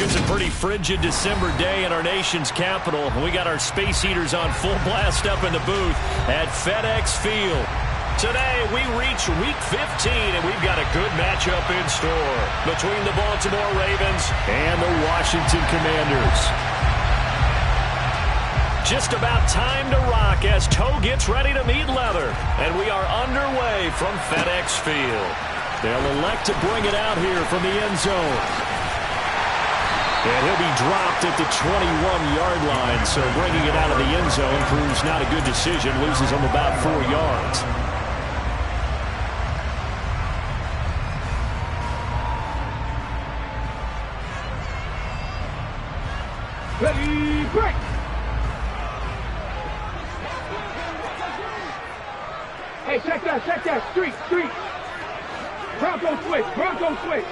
It's a pretty frigid December day in our nation's capital. We got our space heaters on full blast up in the booth at FedEx Field. Today, we reach Week 15, and we've got a good matchup in store between the Baltimore Ravens and the Washington Commanders. Just about time to rock as toe gets ready to meet leather, and we are underway from FedEx Field. They'll elect to bring it out here from the end zone. And he'll be dropped at the 21-yard line, so bringing it out of the end zone proves not a good decision, loses him about 4 yards. Ready, break! Hey, check that, street! Bronco switch!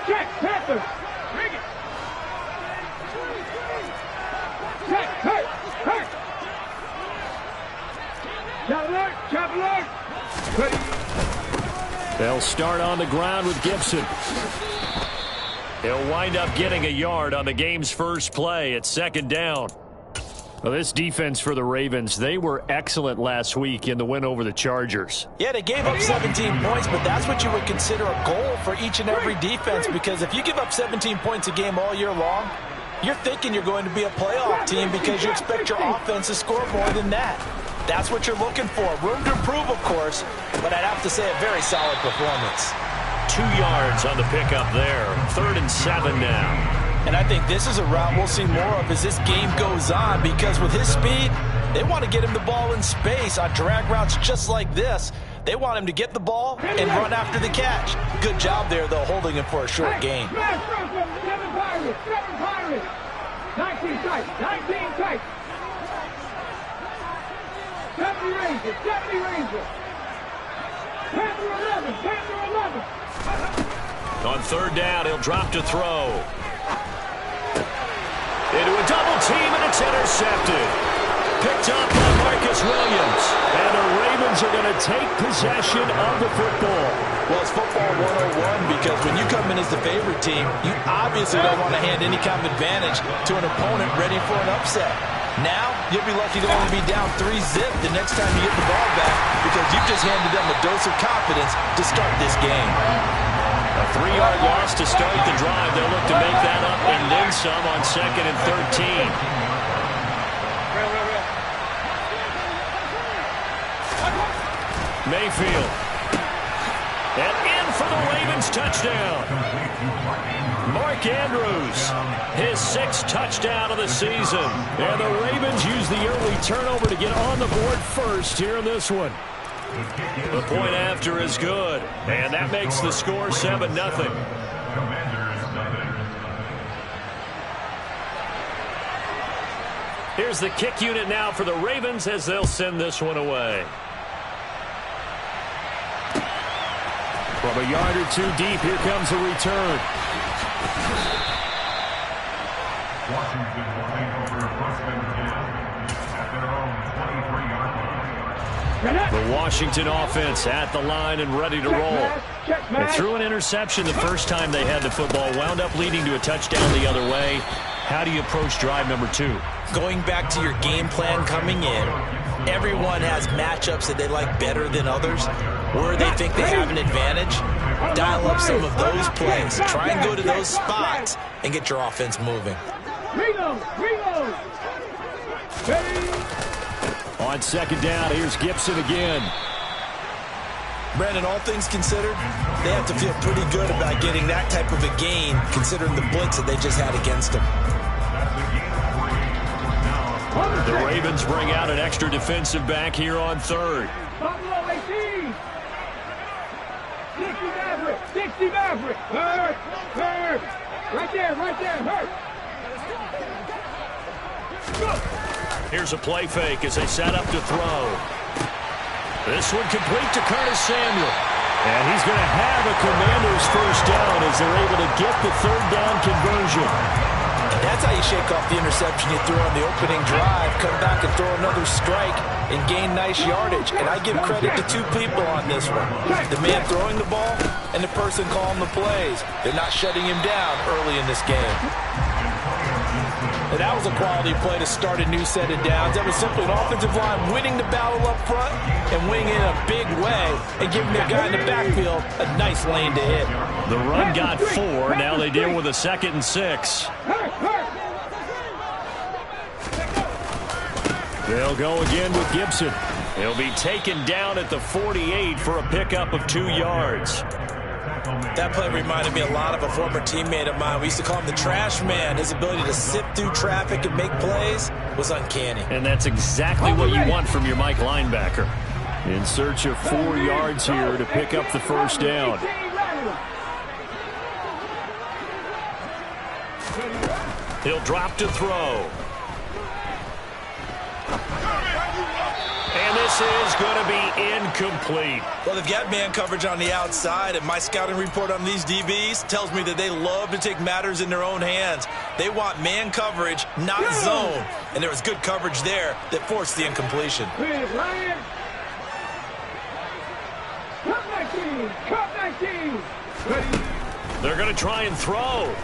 Check, Panther! Bring it! Check, hurt! Chop alert! Ready! They'll start on the ground with Gibson. He'll wind up getting a yard on the game's first play at second down. Well, this defense for the Ravens, they were excellent last week in the win over the Chargers. Yeah, they gave up 17 points, but that's what you would consider a goal for each and every defense, because if you give up 17 points a game all year long, you're thinking you're going to be a playoff team because you expect your offense to score more than that. That's what you're looking for. Room to improve, of course, but I'd have to say a very solid performance. 2 yards on the pickup there. 3rd and 7 now. And I think this is a route we'll see more of as this game goes on, because with his speed, they want to get him the ball in space on drag routes just like this. They want him to get the ball and run after the catch. Good job there, though, holding him for a short gain. 7 Pirates! 19 tight! 70 Rangers! Panther 11! On 3rd down, he'll drop to throw. Into a double team, and it's intercepted. Picked up by Marcus Williams. And the Ravens are going to take possession of the football. Well, it's football 101, because when you come in as the favorite team, you obviously don't want to hand any kind of advantage to an opponent ready for an upset. Now, you'll be lucky to only be down 3-zip the next time you get the ball back, because you've just handed them a dose of confidence to start this game. A 3-yard loss to start the drive. They'll look to make that up and then some on 2nd and 13. Mayfield. And in for the Ravens touchdown. Mark Andrews, his 6th touchdown of the season. And the Ravens use the early turnover to get on the board first here in this one. The point after is good, and that makes the score 7-0. Here's the kick unit now for the Ravens as they'll send this one away. From a yard or two deep, here comes a return. Washington will take over first and 10 at their own 23-yard line. The Washington offense at the line and ready to roll. They threw an interception the first time they had the football, wound up leading to a touchdown the other way. How do you approach drive number 2? Going back to your game plan coming in, everyone has matchups that they like better than others, where they think they have an advantage. Dial up some of those plays. Try and go to those spots and get your offense moving. Reload! On 2nd down, here's Gibson again. Brandon, all things considered, they have to feel pretty good about getting that type of a gain, considering the blitz that they just had against them. The Ravens bring out an extra defensive back here on 3rd. Buffalo 18! 60 Maverick! Hurt! Right there, hurt! Here's a play fake as they set up to throw. This one complete to Curtis Samuel. And he's going to have a Commanders first down as they're able to get the 3rd down conversion. And that's how you shake off the interception you threw on the opening drive. Come back and throw another strike and gain nice yardage. And I give credit to two people on this one. The man throwing the ball and the person calling the plays. They're not shutting him down early in this game. And that was a quality play to start a new set of downs. That was simply an offensive line winning the battle up front and winning in a big way and giving their guy in the backfield a nice lane to hit. The run got 4. Now they deal with a 2nd and 6. They'll go again with Gibson. He'll be taken down at the 48 for a pickup of 2 yards. That play reminded me a lot of a former teammate of mine. We used to call him the trash man. His ability to sift through traffic and make plays was uncanny. And that's exactly what you want from your Mike linebacker. In search of 4 yards here to pick up the first down. He'll drop to throw. And this is going to be incomplete. Well, they've got man coverage on the outside, and my scouting report on these DBs tells me that they love to take matters in their own hands. They want man coverage, not zone. And there was good coverage there that forced the incompletion. They're going to try and throw.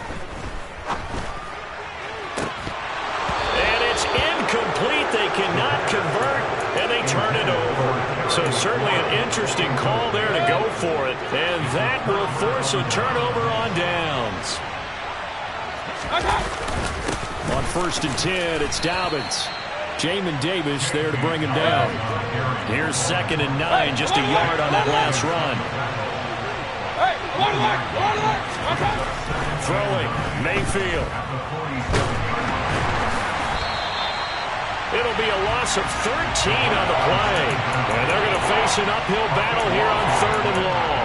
And it's incomplete. They cannot convert, and they turn it over. So certainly an interesting call there to go for it. And that will force a turnover on downs. On 1st and 10, it's Dobbins. Jamin Davis there to bring him down. Here's 2nd and 9, just a yard on that last run. Throwing, Mayfield. It'll be a loss of 13 on the play. And they're going to face an uphill battle here on 3rd and long.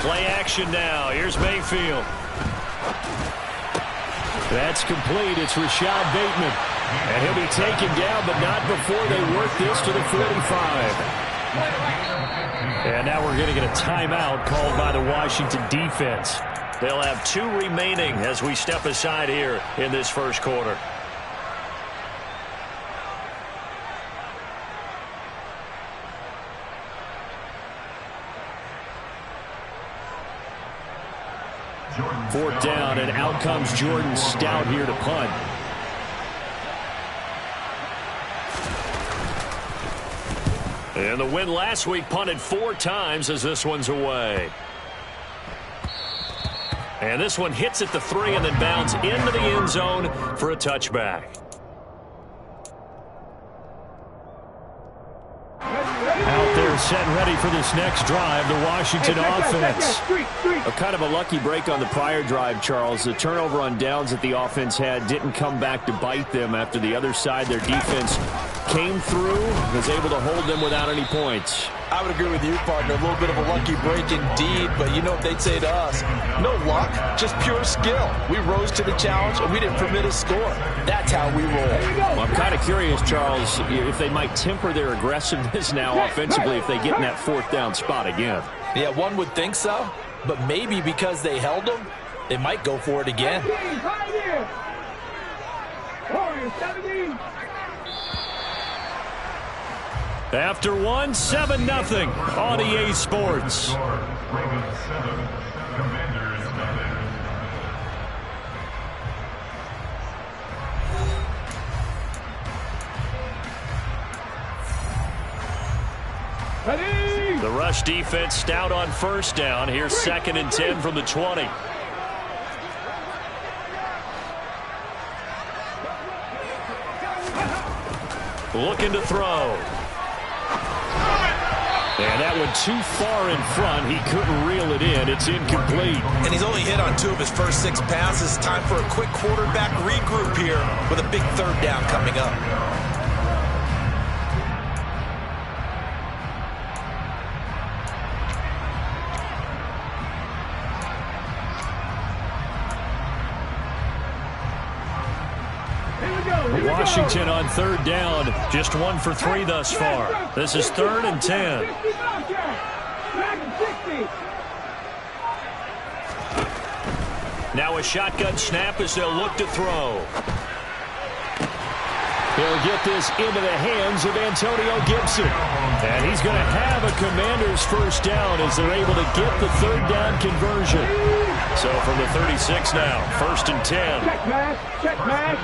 Play action now. Here's Mayfield. That's complete. It's Rashad Bateman. And he'll be taken down, but not before they work this to the 45. And now we're going to get a timeout called by the Washington defense. They'll have 2 remaining as we step aside here in this first quarter. Fourth down, and out comes Jordan Stout here to punt. And the win last week punted 4 times as this one's away. And this one hits at the 3 and then bounds into the end zone for a touchback. Out there set ready for this next drive, the Washington offense. A kind of a lucky break on the prior drive, Charles. The turnover on downs that the offense had didn't come back to bite them after the other side. Their defense came through, was able to hold them without any points. I would agree with you, partner. A little bit of a lucky break indeed, but you know what they'd say to us? No luck, just pure skill. We rose to the challenge, and we didn't permit a score. That's how we roll. Well, I'm kind of curious, Charles, if they might temper their aggressiveness now offensively if they get in that 4th down spot again. Yeah, one would think so, but maybe because they held them, they might go for it again. After 1, 7-0 on EA Sports. The rush defense stout on 1st down. Here's 2nd and 10 from the 20. Looking to throw. And that one too far in front. He couldn't reel it in. It's incomplete. And he's only hit on 2 of his first 6 passes. Time for a quick quarterback regroup here with a big 3rd down coming up. Washington on third down, just 1 for 3 thus far. This is 3rd and 10. Now a shotgun snap as they'll look to throw. He'll get this into the hands of Antonio Gibson. And he's going to have a Commanders first down as they're able to get the 3rd down conversion. So from the 36 now, 1st and 10. Check pass, check pass.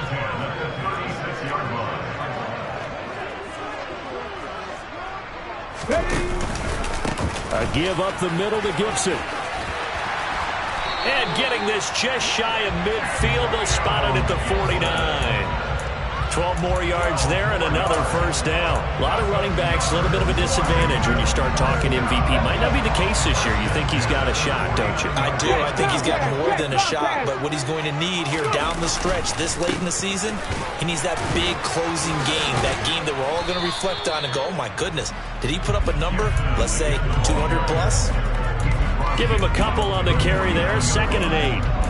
A give up the middle to Gibson. And getting this just shy of midfield, they'll spot it at the 49. 12 more yards there and another first down. A lot of running backs, a little bit of a disadvantage when you start talking MVP. Might not be the case this year. You think he's got a shot, don't you? I do. I think he's got more than a shot. But what he's going to need here down the stretch this late in the season, he needs that big closing game, that game that we're all going to reflect on and go, oh, my goodness, did he put up a number, let's say, 200 plus? Give him a couple on the carry there, 2nd and 8.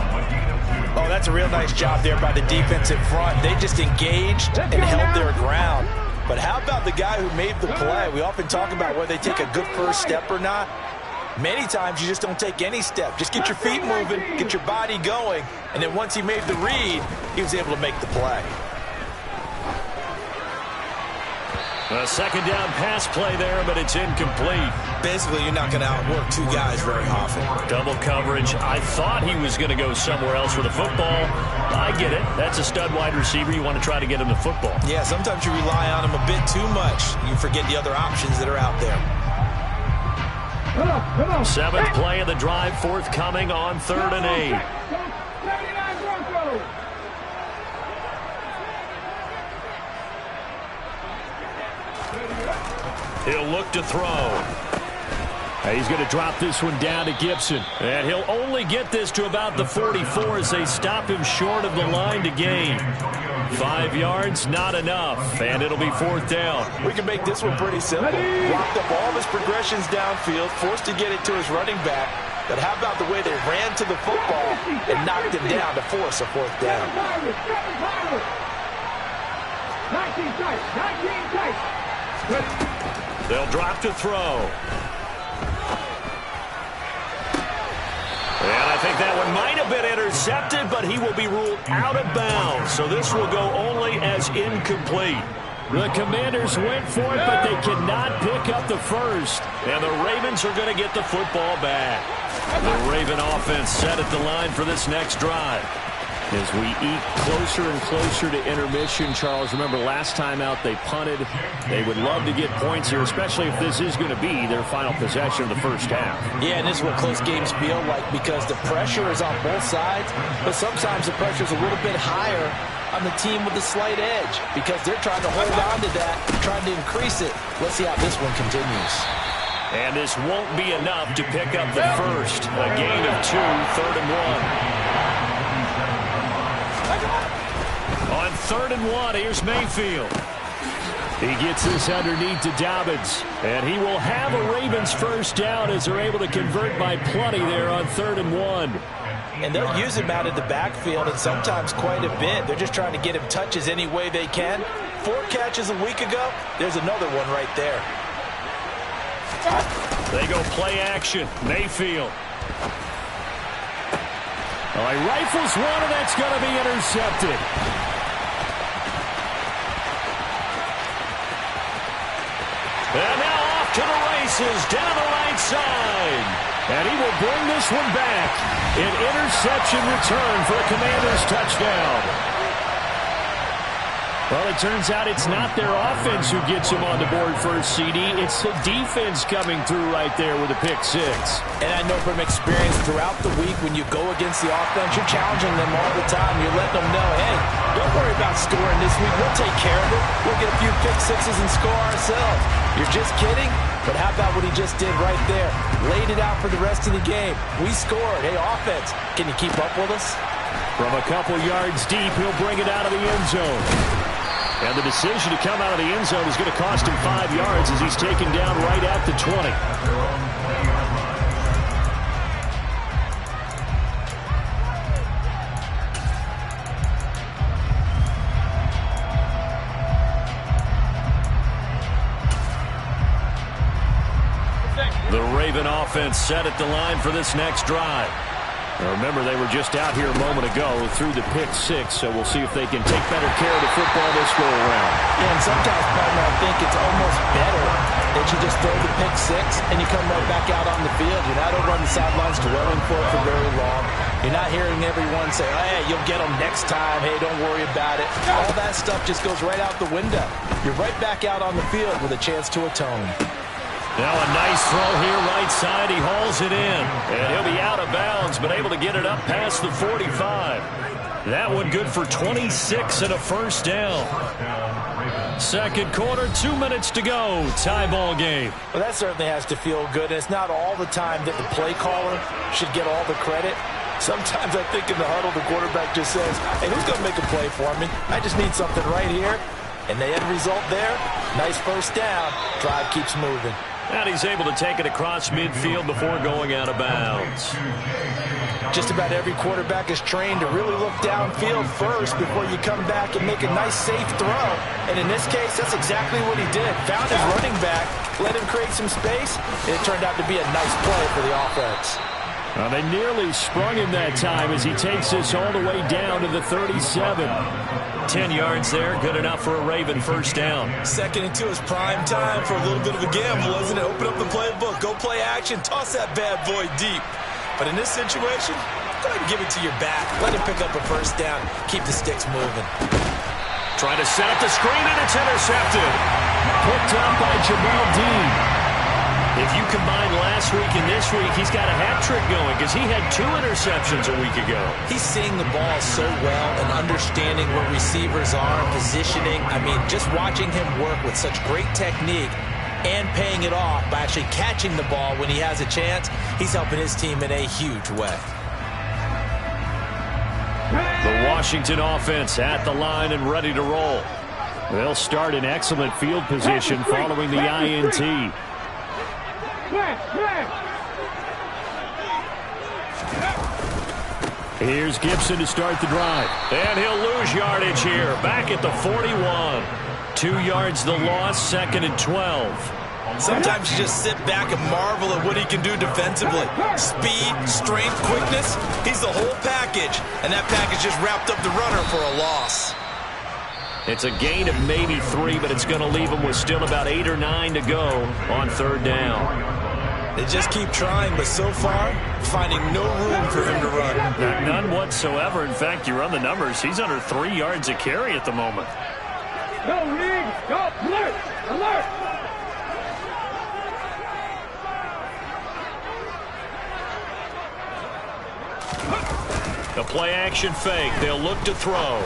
Oh, that's a real nice job there by the defense in front. They just engaged and held their ground. But how about the guy who made the play? We often talk about whether they take a good first step or not. Many times you just don't take any step. Just get your feet moving, get your body going, and then once he made the read, he was able to make the play. A 2nd down pass play there, but it's incomplete. Basically, you're not going to outwork 2 guys very often. Double coverage. I thought he was going to go somewhere else with the football. I get it. That's a stud wide receiver. You want to try to get him the football. Yeah, sometimes you rely on him a bit too much. You forget the other options that are out there. Come on. 7th play of the drive, forthcoming on 3rd and 8. 79 Broncos. He'll look to throw. He's going to drop this one down to Gibson. And he'll only get this to about the 44 as they stop him short of the line to gain. 5 yards, not enough. And it'll be 4th down. We can make this one pretty simple. Blocked up all of his progressions downfield, forced to get it to his running back. But how about the way they ran to the football and knocked him down to force a 4th down? 19 tight. They'll drop to throw. And I think that one might have been intercepted, but he will be ruled out of bounds. So this will go only as incomplete. The Commanders went for it, but they cannot pick up the first. And the Ravens are going to get the football back. The Raven offense set at the line for this next drive. As we eat closer and closer to intermission, Charles, remember last time out they punted. They would love to get points here, especially if this is going to be their final possession of the first half. Yeah, and this is what close games feel like because the pressure is on both sides, but sometimes the pressure is a little bit higher on the team with the slight edge because they're trying to hold on to that, trying to increase it. Let's see how this one continues. And this won't be enough to pick up the first. A gain of 2, 3rd and 1. On 3rd and 1, here's Mayfield. He gets this underneath to Dobbins. And he will have a Ravens first down as they're able to convert by plenty there on 3rd and 1. And they'll use him out of the backfield and sometimes quite a bit. They're just trying to get him touches any way they can. 4 catches a week ago. There's another one right there. They go play action. Mayfield. Well, he rifles one, and that's going to be intercepted. And now off to the races down the right side. And he will bring this one back. An interception return for a Commanders touchdown. Well, it turns out it's not their offense who gets him on the board for a CD. It's the defense coming through right there with a pick 6. And I know from experience throughout the week when you go against the offense, you're challenging them all the time. You're letting them know, hey, don't worry about scoring this week. We'll take care of it. We'll get a few pick 6s and score ourselves. You're just kidding? But how about what he just did right there? Laid it out for the rest of the game. We scored. Hey, offense, can you keep up with us? From a couple yards deep, he'll bring it out of the end zone. And the decision to come out of the end zone is going to cost him 5 yards as he's taken down right at the 20. The Raven offense set at the line for this next drive. Now remember, they were just out here a moment ago through the pick six, so we'll see if they can take better care of the football this go-around. Yeah, and sometimes, partner, I think it's almost better that you just throw the pick six and you come right back out on the field. You're not over on the sidelines dwelling for it for very long. You're not hearing everyone say, hey, you'll get them next time. Hey, don't worry about it. All that stuff just goes right out the window. You're right back out on the field with a chance to atone. Now a nice throw here right side. He hauls it in. And he'll be out of bounds, but able to get it up past the 45. That one good for 26 and a first down. Second quarter, 2 minutes to go. Tie ball game. Well, that certainly has to feel good. And it's not all the time that the play caller should get all the credit. Sometimes I think in the huddle, the quarterback just says, hey, who's going to make a play for me? I just need something right here. And the end result there, nice first down. Drive keeps moving. And he's able to take it across midfield before going out of bounds. Just about every quarterback is trained to really look downfield first before you come back and make a nice, safe throw. And in this case, that's exactly what he did. Found his running back, let him create some space, and it turned out to be a nice play for the offense. Well, they nearly sprung him that time as he takes this all the way down to the 37. 10 yards there, good enough for a Raven first down. Second and 2 is prime time for a little bit of a gamble, isn't it? Open up the playbook, go play action, toss that bad boy deep. But in this situation, go ahead and give it to your back. Let him pick up a first down, keep the sticks moving. Trying to set up the screen, and it's intercepted. Picked up by Jamal Dean. If you combine last week and this week, he's got a hat trick going because he had 2 interceptions a week ago. He's seeing the ball so well and understanding where receivers are, positioning. I mean, just watching him work with such great technique and paying it off by actually catching the ball when he has a chance, he's helping his team in a huge way. The Washington offense at the line and ready to roll. They'll start in excellent field position following the INT. Here's Gibson to start the drive. And he'll lose yardage here. Back at the 41. 2 yards the loss, second and 12. Sometimes you just sit back and marvel at what he can do defensively. Speed, strength, quickness. He's the whole package. And that package just wrapped up the runner for a loss. It's a gain of maybe 3, but it's going to leave him with still about 8 or 9 to go on third down. They just keep trying, but so far, finding no room for him to run. None whatsoever. In fact, you run the numbers. He's under 3 yards a carry at the moment. Go, Reed! Go! Alert! Alert! The play-action fake. They'll look to throw.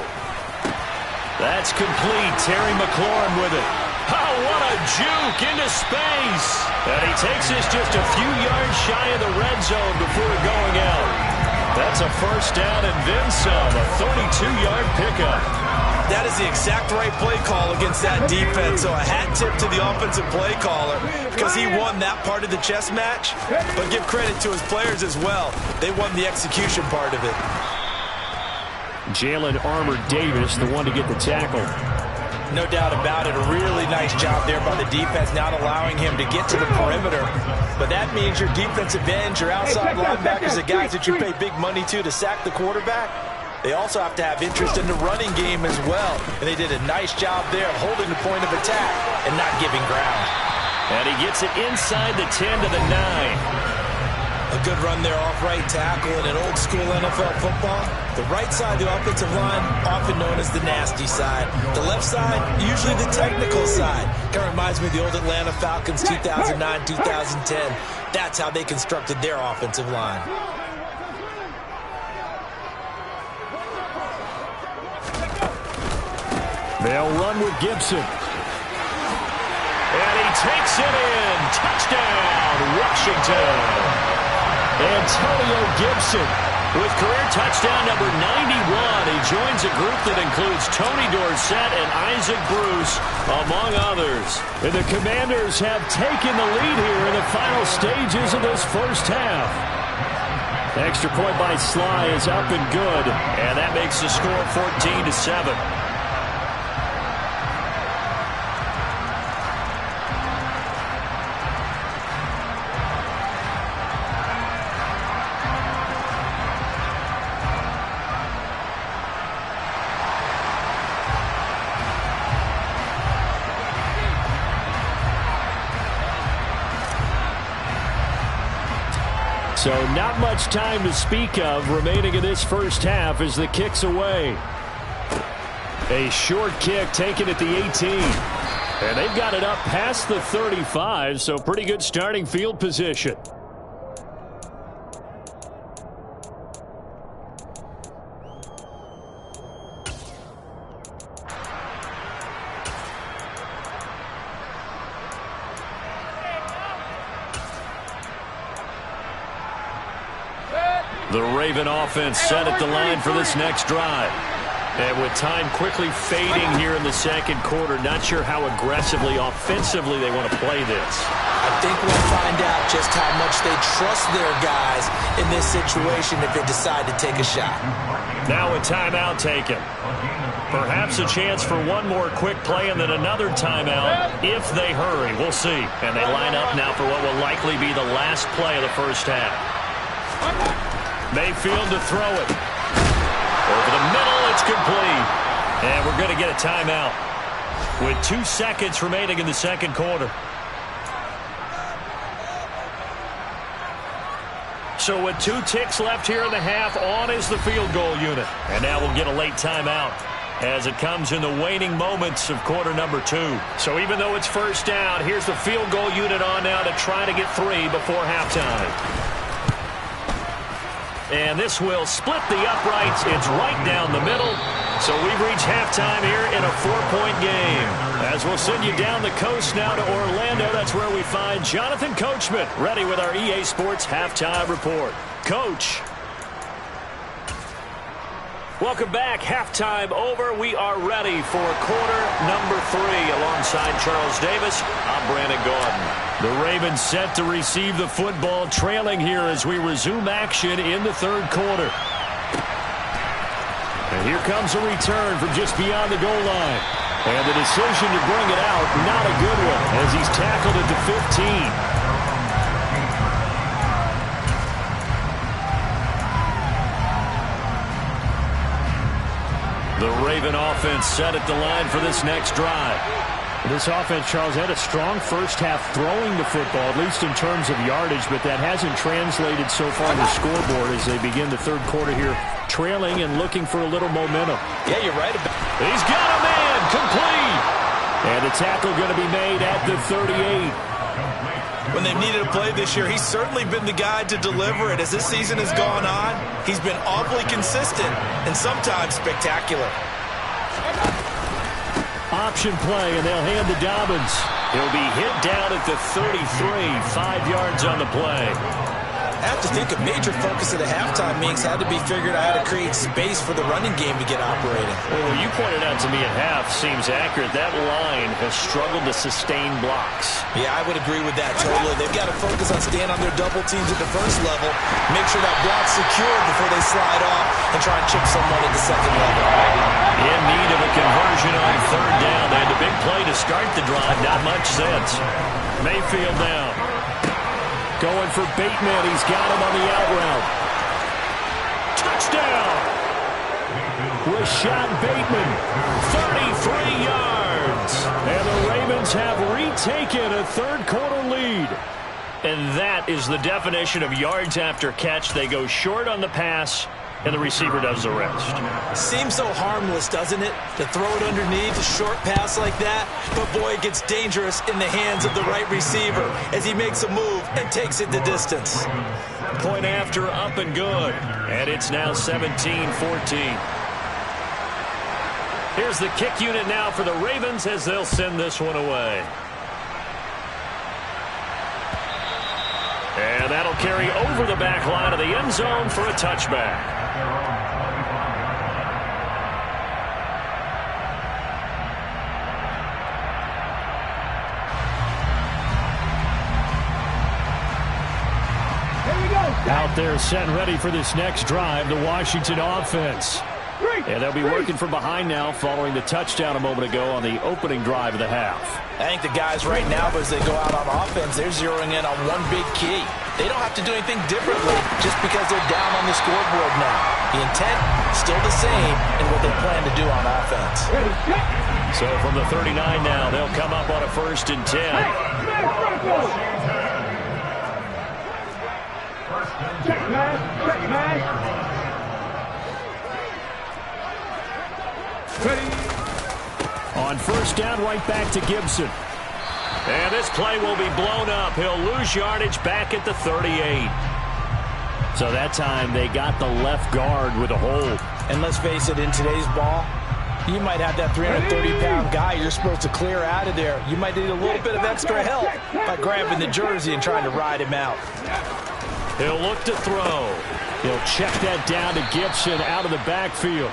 That's complete. Terry McLaurin with it. Oh, what a juke into space. And he takes this just a few yards shy of the red zone before going out. That's a first down and then some. A 32-yard pickup. That is the exact right play call against that defense. So a hat tip to the offensive play caller because he won that part of the chess match. But give credit to his players as well. They won the execution part of it. Jalen Armour Davis, the one to get the tackle. No doubt about it. A really nice job there by the defense, not allowing him to get to the perimeter. But that means your defensive ends, your outside linebackers, the guys that you pay big money to sack the quarterback, they also have to have interest in the running game as well. And they did a nice job there holding the point of attack and not giving ground. And he gets it inside the 10 to the 9. A good run there off right tackle in an old school NFL football. The right side, the offensive line, often known as the nasty side. The left side, usually the technical side. Kind of reminds me of the old Atlanta Falcons 2009, 2010. That's how they constructed their offensive line. They'll run with Gibson. And he takes it in. Touchdown, Washington. Antonio Gibson with career touchdown number 91. He joins a group that includes Tony Dorsett and Isaac Bruce, among others. And the Commanders have taken the lead here in the final stages of this first half. The extra point by Sly is up and good, and that makes the score 14-7. So not much time to speak of remaining in this first half as the kick's away. A short kick taken at the 18. And they've got it up past the 35, so pretty good starting field position. The Raven offense set at the line for this next drive. And with time quickly fading here in the second quarter, not sure how aggressively, offensively they want to play this. I think we'll find out just how much they trust their guys in this situation if they decide to take a shot. Now a timeout taken. Perhaps a chance for one more quick play and then another timeout if they hurry. We'll see. And they line up now for what will likely be the last play of the first half. Mayfield to throw it. Over the middle, it's complete. And we're going to get a timeout with 2 seconds remaining in the second quarter. So with 2 ticks left here in the half, on is the field goal unit. And now we'll get a late timeout as it comes in the waning moments of quarter number 2. So even though it's first down, here's the field goal unit on now to try to get 3 before halftime. And this will split the uprights. It's right down the middle. So we've reached halftime here in a 4-point game. As we'll send you down the coast now to Orlando, that's where we find Jonathan Coachman ready with our EA Sports Halftime Report. Coach. Welcome back. Halftime over. We are ready for quarter number 3 alongside Charles Davis. I'm Brandon Gaudin. The Ravens set to receive the football, trailing here as we resume action in the third quarter. And here comes a return from just beyond the goal line. And the decision to bring it out, not a good one, as he's tackled at the 15. The Raven offense set at the line for this next drive. This offense, Charles, had a strong first half throwing the football, at least in terms of yardage, but that hasn't translated so far to the scoreboard as they begin the third quarter here, trailing and looking for a little momentum. Yeah, you're right about it. He's got a man, complete. And the tackle going to be made at the 38. When they've needed a play this year, he's certainly been the guy to deliver it. As this season has gone on, he's been awfully consistent and sometimes spectacular. Option play, and they'll hand to Dobbins. He'll be hit down at the 33, 5 yards on the play. I have to think a major focus of the halftime meetings had to be figured out how to create space for the running game to get operating. Well, you pointed out to me at half seems accurate. That line has struggled to sustain blocks. Yeah, I would agree with that totally. They've got to focus on staying on their double teams at the first level, make sure that block's secured before they slide off and try and chip someone at the second level. In need of a conversion on third down. They had the big play to start the drive. Not much sense. Mayfield down. Going for Bateman. He's got him on the out route. Touchdown! Rashad Bateman, 33 yards. And the Ravens have retaken a third quarter lead. And that is the definition of yards after catch. They go short on the pass, and the receiver does the rest. Seems so harmless, doesn't it? To throw it underneath, a short pass like that. But boy, it gets dangerous in the hands of the right receiver as he makes a move and takes it the distance. Point after, up and good. And it's now 17-14. Here's the kick unit now for the Ravens as they'll send this one away. And that'll carry over the back line of the end zone for a touchback. Out there set and ready for this next drive, the Washington offense. And they'll be working from behind now following the touchdown a moment ago on the opening drive of the half. I think the guys right now, as they go out on offense, they're zeroing in on one big key. They don't have to do anything differently just because they're down on the scoreboard now. The intent, still the same in what they plan to do on offense. So from the 39 now, they'll come up on a 1st and 10. Check, man. Ready. On first down, right back to Gibson. And this play will be blown up. He'll lose yardage back at the 38. So that time they got the left guard with a hold. And let's face it, in today's ball, you might have that 330-pound guy you're supposed to clear out of there. You might need a little bit of extra help by grabbing the jersey and trying to ride him out. He'll look to throw. He'll check that down to Gibson out of the backfield.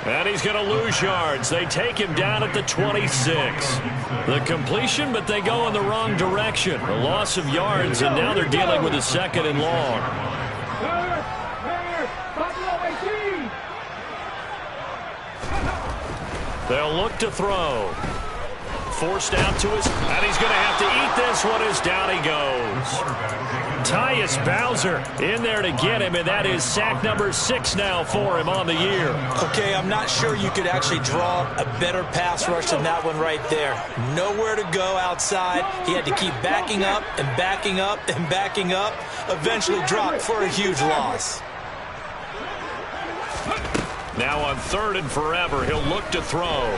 And he's going to lose yards. They take him down at the 26. The completion, but they go in the wrong direction. A loss of yards, and now they're dealing with a second and long. They'll look to throw. Forced out to his, and he's going to have to eat this one as down he goes. Tyus Bowser in there to get him, and that is sack number 6 now for him on the year. Okay, I'm not sure you could actually draw a better pass rush than that one right there. Nowhere to go outside. He had to keep backing up and backing up and backing up. Eventually dropped for a huge loss. Now on 3rd and forever, he'll look to throw.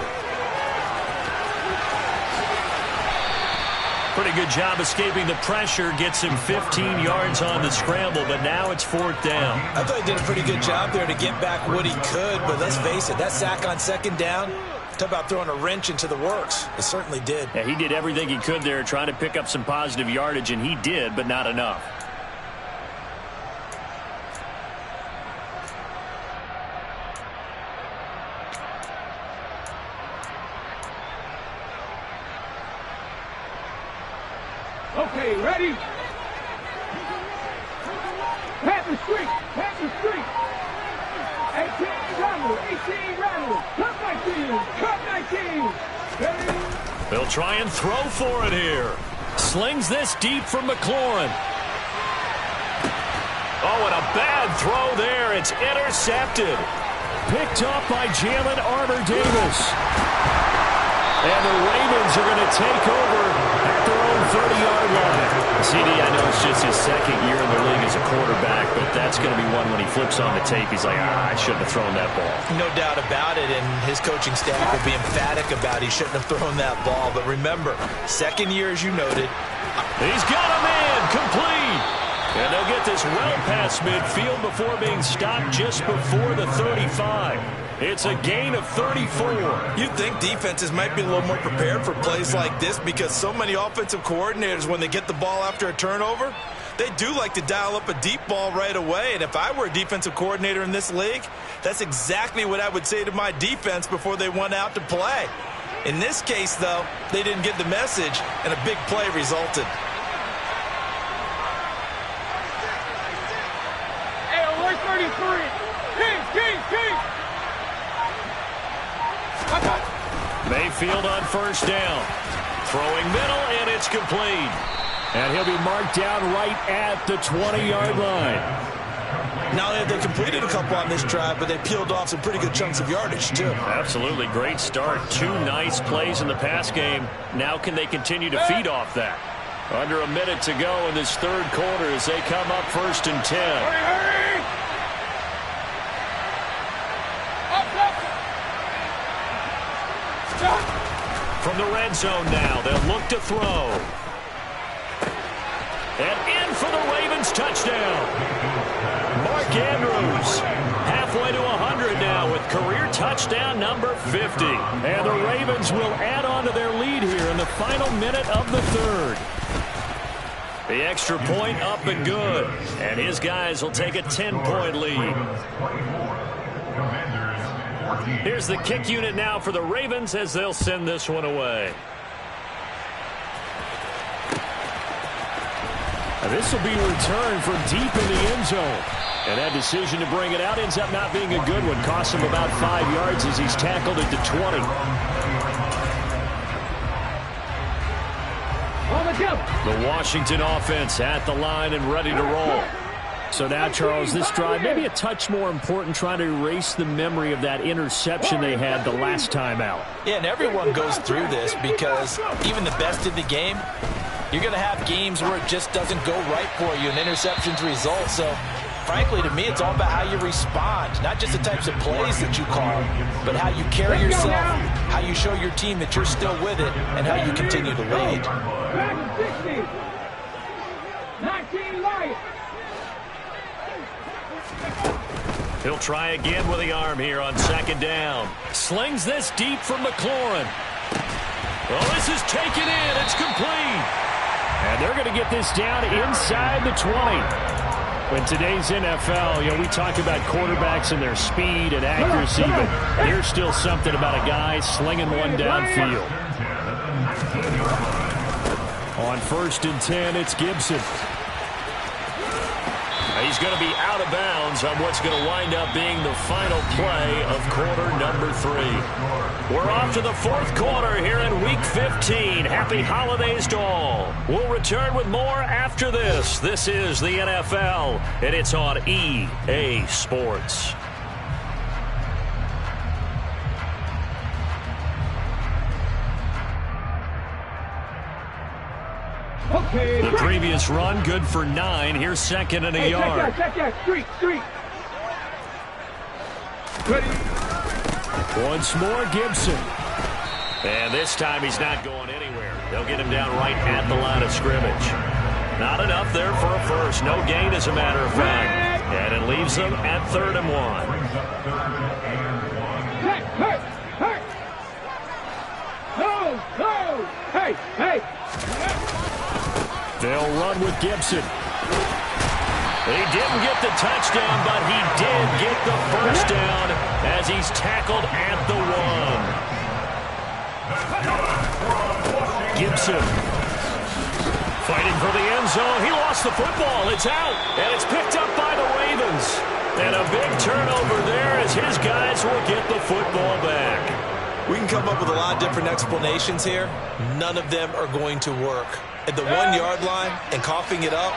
Pretty good job escaping the pressure. Gets him 15 yards on the scramble, but now it's 4th down. I thought he did a pretty good job there to get back what he could, but let's face it, that sack on 2nd down, talk about throwing a wrench into the works. It certainly did. Yeah, he did everything he could there trying to pick up some positive yardage, and he did, but not enough. Okay, ready? Panther Street, Panther Street. 18 Ramble, 18 Ramble. Cut 19. Ready? They'll try and throw for it here. Slings this deep from McLaurin. Oh, and a bad throw there. It's intercepted. Picked up by Jalen Armour-Davis. And the Ravens are going to take over at their own 30-yard line. CD, I know it's just his 2nd year in the league as a quarterback, but that's going to be one when he flips on the tape. He's like, I shouldn't have thrown that ball. No doubt about it, and his coaching staff will be emphatic about he shouldn't have thrown that ball. But remember, 2nd year, as you noted. He's got a man complete. And they'll get this well past midfield before being stopped just before the 35. It's a gain of 34. You'd think defenses might be a little more prepared for plays like this because so many offensive coordinators, when they get the ball after a turnover, they do like to dial up a deep ball right away. And if I were a defensive coordinator in this league, that's exactly what I would say to my defense before they went out to play. In this case, though, they didn't get the message, and a big play resulted. Hey, alert 33. King. Mayfield on first down. Throwing middle, and it's complete. And he'll be marked down right at the 20-yard line. Not only have they completed a couple on this drive, but they peeled off some pretty good chunks of yardage, too. Absolutely. Great start. 2 nice plays in the pass game. Now can they continue to feed off that? Under a minute to go in this 3rd quarter as they come up 1st and 10. Hurry! From the red zone now, they'll look to throw. And in for the Ravens touchdown. Mark Andrews halfway to 100 now with career touchdown number 50. And the Ravens will add on to their lead here in the final minute of the 3rd. The extra point up and good. And his guys will take a 10-point lead. Here's the kick unit now for the Ravens as they'll send this one away. And this will be returned from deep in the end zone. And that decision to bring it out ends up not being a good one. Costs him about 5 yards as he's tackled at the 20. The Washington offense at the line and ready to roll. So now, Charles, this drive maybe a touch more important, trying to erase the memory of that interception they had the last time out. Yeah, and everyone goes through this because even the best in the game, you're going to have games where it just doesn't go right for you and interceptions result. So frankly, to me, it's all about how you respond, not just the types of plays that you call, but how you carry yourself, how you show your team that you're still with it, and how you continue to lead. 19 Lions. He'll try again with the arm here on second down. Slings this deep from McLaurin. Oh, this is taken in. It's complete. And they're going to get this down inside the 20. In today's NFL, we talk about quarterbacks and their speed and accuracy, but there's still something about a guy slinging one downfield. On 1st and 10, it's Gibson. He's going to be out of bounds on what's going to wind up being the final play of quarter number 3. We're off to the 4th quarter here in Week 15. Happy holidays to all. We'll return with more after this. This is the NFL, and it's on EA Sports. Okay. The previous run, good for 9. Here's 2nd and a yard. Check that. Street. Ready. Once more, Gibson. And this time he's not going anywhere. They'll get him down right at the line of scrimmage. Not enough there for a first. No gain, as a matter of fact. And it leaves them at 3rd and 1. Hey. No. Hey. They'll run with Gibson. He didn't get the touchdown, but he did get the first down as he's tackled at the 1. Gibson fighting for the end zone. He lost the football. It's out, and it's picked up by the Ravens. And a big turnover there as his guys will get the football back. We can come up with a lot of different explanations here. None of them are going to work. At the 1-yard line and coughing it up,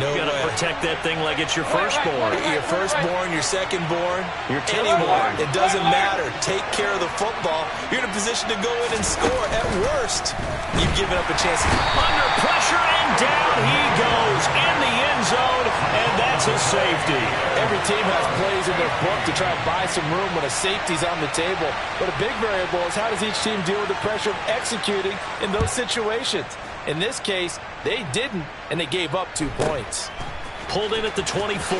no way. You got to protect that thing like it's your firstborn. Your firstborn, your secondborn, your anyone. It doesn't matter. Take care of the football. You're in a position to go in and score. At worst, you've given up a chance. Under pressure, and down he goes in the end zone, and that's a safety. Every team has plays in their book to try and buy some room when a safety's on the table. But a big variable is how does each team deal with the pressure of executing in those situations. In this case, they didn't, and they gave up 2 points. Pulled in at the 24.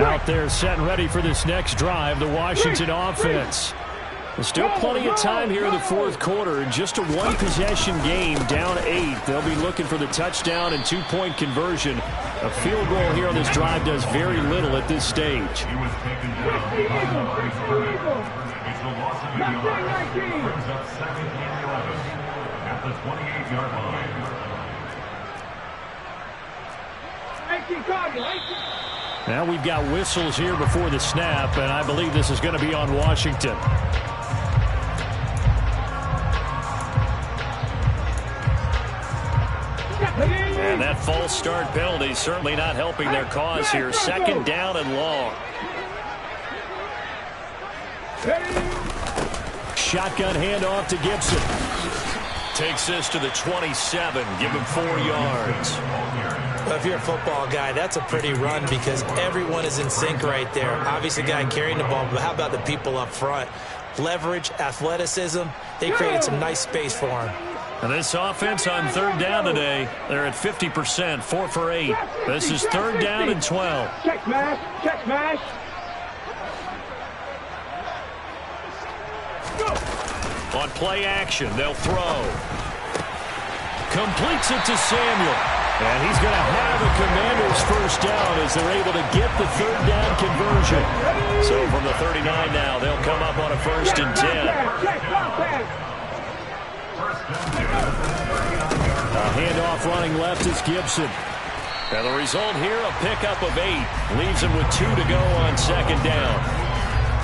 Out there set and ready for this next drive, the Washington offense. There's still plenty of time here in the 4th quarter. Just a 1-possession game, down 8. They'll be looking for the touchdown and 2-point conversion. A field goal here on this drive does very little at this stage. He was taken down by the line scrimmage. It's the loss of a yard. Brings up 2nd and 11 at the 28-yard line. Now we've got whistles here before the snap, and I believe this is going to be on Washington. And that false start penalty certainly not helping their cause here. 2nd down and long. Shotgun handoff to Gibson. Takes this to the 27. Give him 4 yards. Well, if you're a football guy, that's a pretty run because everyone is in sync right there. Obviously, the guy carrying the ball, but how about the people up front? Leverage, athleticism, they created some nice space for him. And this offense on 3rd down today, they're at 50%, 4 for 8. This is 3rd down and 12. Check smash. On play action, they'll throw. Completes it to Samuel. And he's going to have the Commanders' first down as they're able to get the 3rd down conversion. So from the 39 now, they'll come up on a 1st and 10. A handoff running left is Gibson. And the result here, a pickup of 8. Leaves him with 2 to go on 2nd down.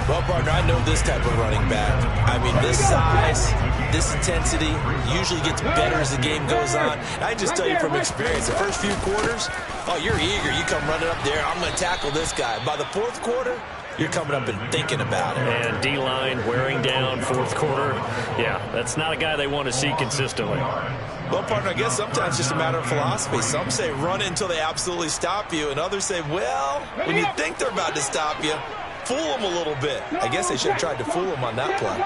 Well, partner, I know this type of running back. I mean, this size, this intensity usually gets better as the game goes on. I just tell you from experience, the first few quarters, oh, you're eager. You come running up there, I'm going to tackle this guy. By the 4th quarter, you're coming up and thinking about it. And D-line wearing down fourth quarter. Yeah, that's not a guy they want to see consistently. Well, partner, I guess sometimes it's just a matter of philosophy. Some say run it until they absolutely stop you, and others say, well, when you think they're about to stop you, fool them a little bit. I guess they should have tried to fool them on that play.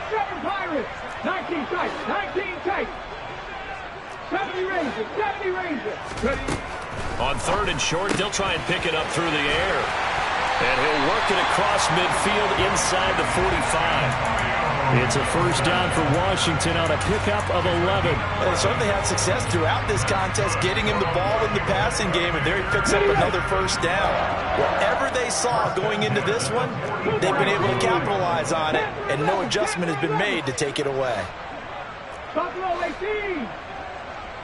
7 Pirates, 19 tight, 19 tight. 70 Rangers, 70 Rangers. Ready? On third and short, they'll try and pick it up through the air. And he'll work it across midfield inside the 45. It's a first down for Washington on a pickup of 11. Well, they certainly had success throughout this contest getting him the ball in the passing game, and there he picks up another first down. Whatever they saw going into this one, they've been able to capitalize on it, and no adjustment has been made to take it away. Buffalo 18.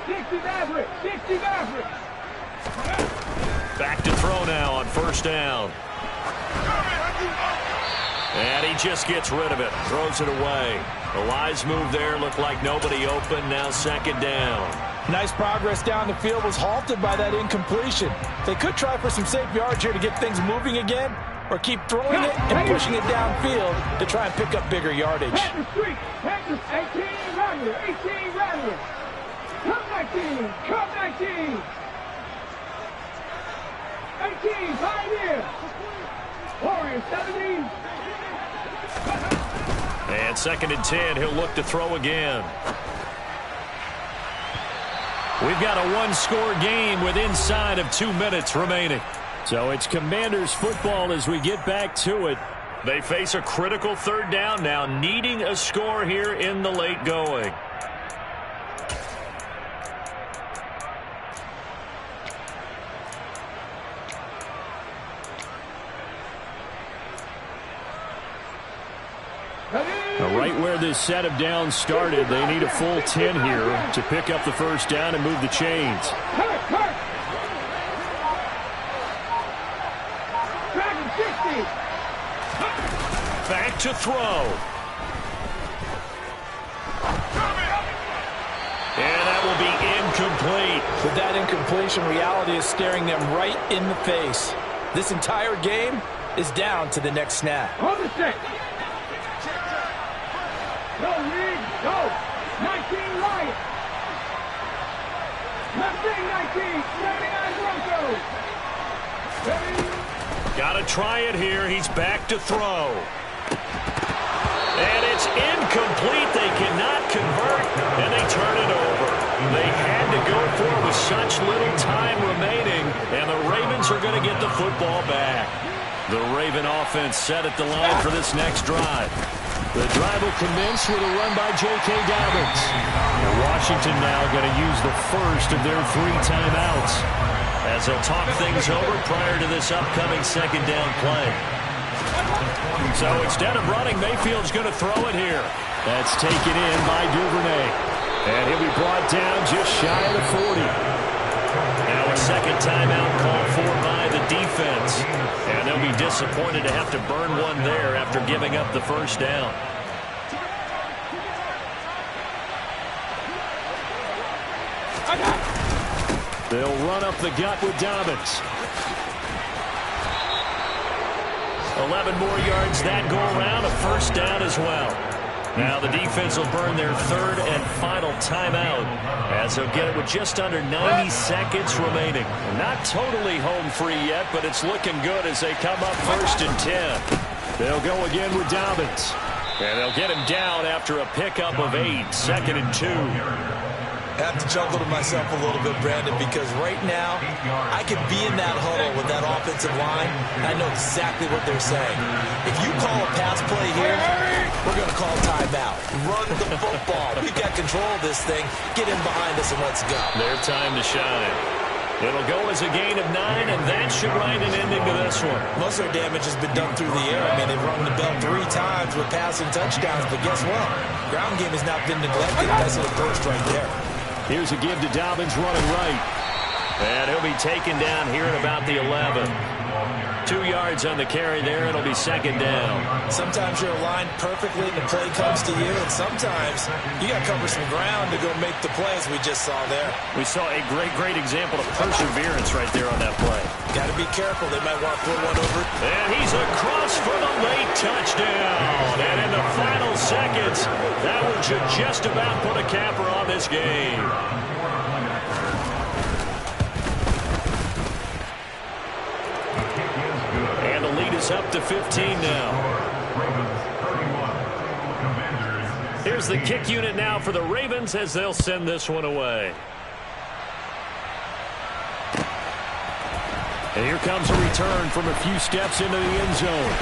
60 Mavericks, 60 Mavericks. Back to throw now on first down. And he just gets rid of it, throws it away. The wise move there, looked like nobody open, now second down. Nice progress down the field, was halted by that incompletion. They could try for some safe yards here to get things moving again, or keep throwing it and pushing it downfield to try and pick up bigger yardage. Panthers, 18 Rattler, 18 Rattler. Come 19, come 19. 18, Pioneer. Warriors, 17. And second and 10, he'll look to throw again. We've got a one-score game with inside of 2 minutes remaining. So it's Commanders football as we get back to it. They face a critical third down now, needing a score here in the late going. Right where this set of downs started, they need a full 10 here to pick up the first down and move the chains. Back to throw. And that will be incomplete. With that incompletion, reality is staring them right in the face. This entire game is down to the next snap. On the set. Go, Reed, go. 19 Lions. Left wing 19, 79 Broncos. Ready? Got to try it here. He's back to throw. And it's incomplete. They cannot convert, and they turn it over. They had to go for it with such little time remaining, and the Ravens are going to get the football back. The Raven offense set at the line for this next drive. The drive will commence with a run by J.K. Dobbins. And Washington now going to use the first of their 3 timeouts as they'll talk things over prior to this upcoming second down play. So instead of running, Mayfield's going to throw it here. That's taken in by Duvernay. And he'll be brought down just shy of the 40. Now a second timeout called for by the defense. And they'll be disappointed to have to burn one there after giving up the first down. They'll run up the gut with Dobbins. 11 more yards that go around, a first down as well. Now the defense will burn their third and final timeout as they'll get it with just under 90 seconds remaining. Not totally home free yet, but it's looking good as they come up first and 10. They'll go again with Dobbins. And they'll get him down after a pickup of 8, second and 2. I have to chuckle to myself a little bit, Brandon, because right now I could be in that huddle with that offensive line, and I know exactly what they're saying. If you call a pass play here, we're going to call timeout. Run the football. We've got control of this thing. Get in behind us and let's go. Their time to shine. It'll go as a gain of 9, and that should write an ending to this one. Most of their damage has been done through the air. I mean, they've rung the bell 3 times with passing touchdowns, but guess what? Ground game has not been neglected. That's the first right there. Here's a give to Dobbins running right. And he'll be taken down here at about the 11. 2 yards on the carry there. It'll be second down. Sometimes you're aligned perfectly and the play comes to you, and sometimes you got to cover some ground to go make the play, as we just saw there. We saw a great example of perseverance right there on that play. Got to be careful. They might want to pull one over. And he's across for the late touchdown. And in the final seconds, that one should just about put a capper on this game. And the lead is up to 15 now. Here's the kick unit now for the Ravens as they'll send this one away. And here comes a return from a few steps into the end zone.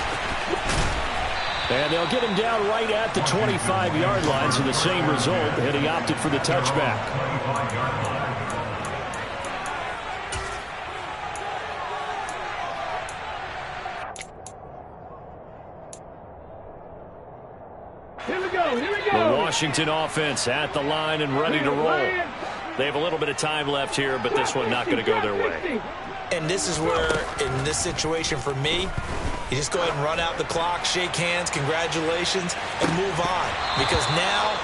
And they'll get him down right at the 25-yard line, so the same result, and he opted for the touchback. Here we go. The Washington offense at the line and ready to roll. They have a little bit of time left here, but this one not going to go their way. And this is where, in this situation for me, you just go ahead and run out the clock, shake hands, congratulations, and move on. Because now,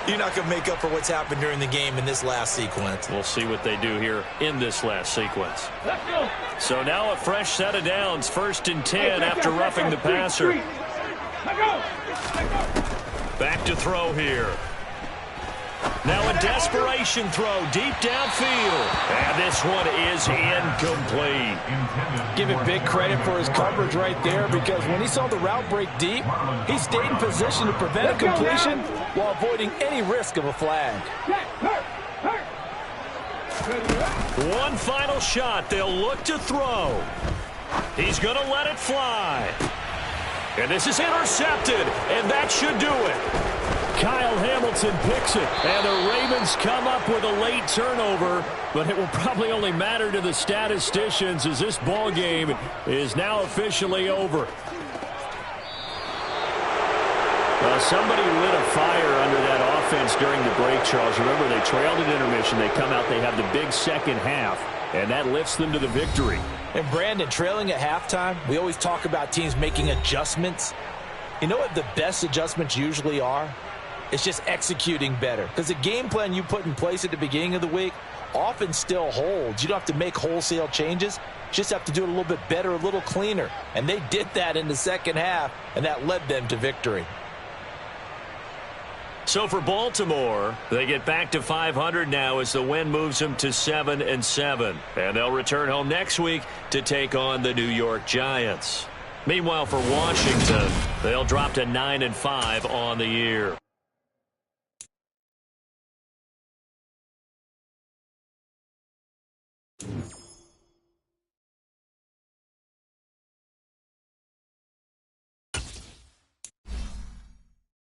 you're not going to make up for what's happened during the game in this last sequence. We'll see what they do here in this last sequence. Let's go. So now a fresh set of downs, 1st and 10 after roughing the passer. Let go. Back to throw here. Now a desperation throw deep downfield. And this one is incomplete. Give him big credit for his coverage right there, because when he saw the route break deep, he stayed in position to prevent a completion while avoiding any risk of a flag. One final shot. They'll look to throw. He's going to let it fly. And this is intercepted, and that should do it. Kyle Hamilton picks it, and the Ravens come up with a late turnover, but it will probably only matter to the statisticians as this ball game is now officially over. Well, somebody lit a fire under that offense during the break, Charles. Remember, they trailed at intermission. They come out, they have the big second half, and that lifts them to the victory. And Brandon, trailing at halftime, we always talk about teams making adjustments. You know what the best adjustments usually are? It's just executing better. Because the game plan you put in place at the beginning of the week often still holds. You don't have to make wholesale changes. You just have to do it a little bit better, a little cleaner. And they did that in the second half, and that led them to victory. So for Baltimore, they get back to 500 now as the win moves them to 7-7. And they'll return home next week to take on the New York Giants. Meanwhile, for Washington, they'll drop to 9-5 on the year.